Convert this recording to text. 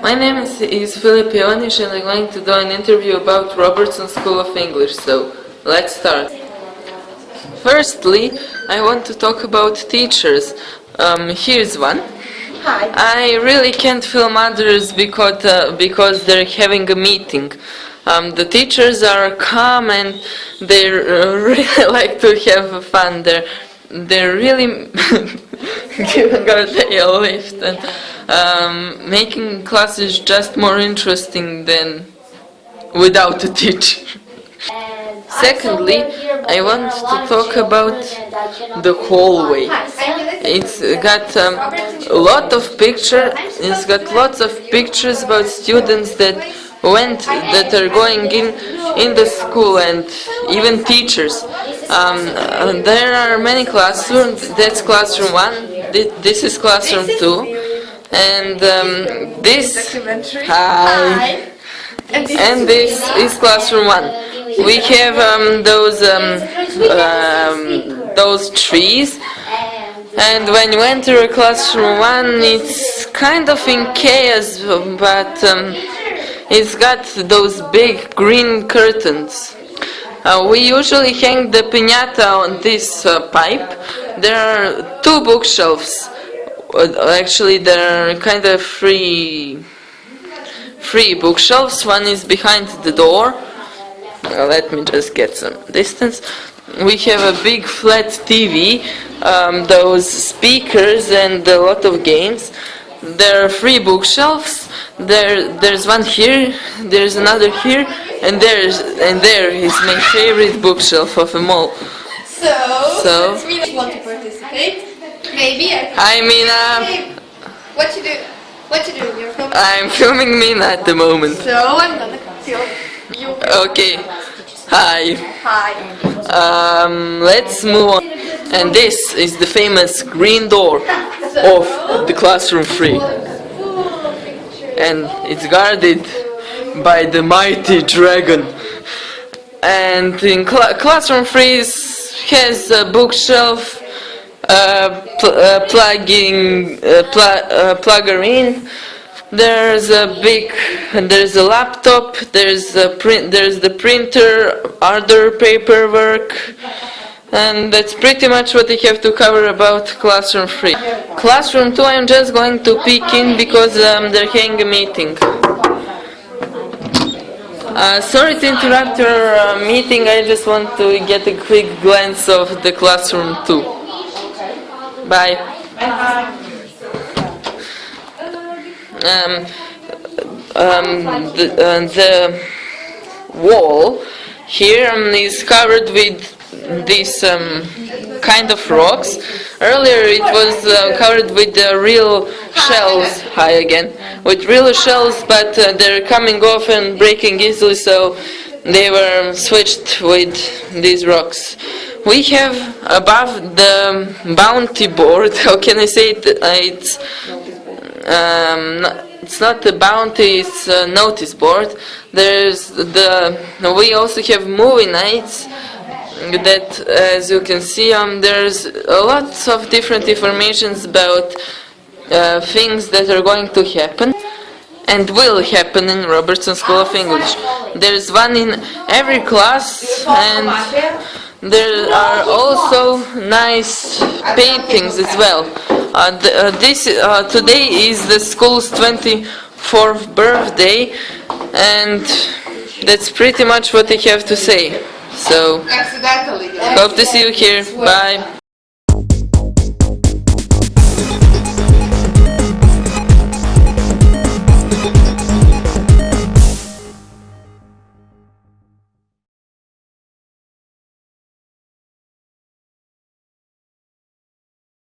My name is Filip Ivaniš and I'm going to do an interview about Robertson School of English, so let's start. Firstly, I want to talk about teachers. Here's one. Hi. I really can't film others because they're having a meeting. The teachers are calm and they really like to have fun. They're really giving our day a lift and making classes just more interesting than without a teacher. Secondly, I want to talk about the hallway. It's got a lot of pictures. It's got lots of pictures about students that are going in the school, and even teachers. There are many classrooms. That's classroom 1. This is classroom 2, and this and this is classroom 1. We have those trees, and when you enter classroom 1, it's kind of in chaos, but it's got those big green curtains. We usually hang the piñata on this pipe. There are 2 bookshelves. Actually, there are kind of free bookshelves. One is behind the door. Let me just get some distance. We have a big flat TV, those speakers, and a lot of games. There are 3 bookshelves. There's one here, there's another here, and there is my favorite bookshelf of them all. So it's really want to participate. Maybe what you do? You're filming. I'm filming Mina at the moment. So I'm gonna film you. Okay. Hi. Hi. Let's move on. And this is the famous green door of the classroom 3. And it's guarded by the mighty dragon. And in classroom 3 has a bookshelf, plugger in. There's a laptop. There's the printer, other paperwork. And that's pretty much what I have to cover about classroom 3. Classroom 2 I'm just going to peek in because they're having a meeting. Sorry to interrupt your meeting, I just want to get a quick glance of the classroom 2. Bye. The wall here is covered with these kind of rocks. Earlier it was covered with real shells. Hi again. With real shells, but they're coming off and breaking easily, so they were switched with these rocks. We have above the bounty board. How can I say it? It's not a bounty, it's a notice board. We also have movie nights. That, as you can see, there's lots of different informations about things that are going to happen and will happen in Robertson School of English. There's one in every class, and there are also nice paintings as well. Today is the school's 24th birthday, and that's pretty much what I have to say. So, hope to see you here. Bye.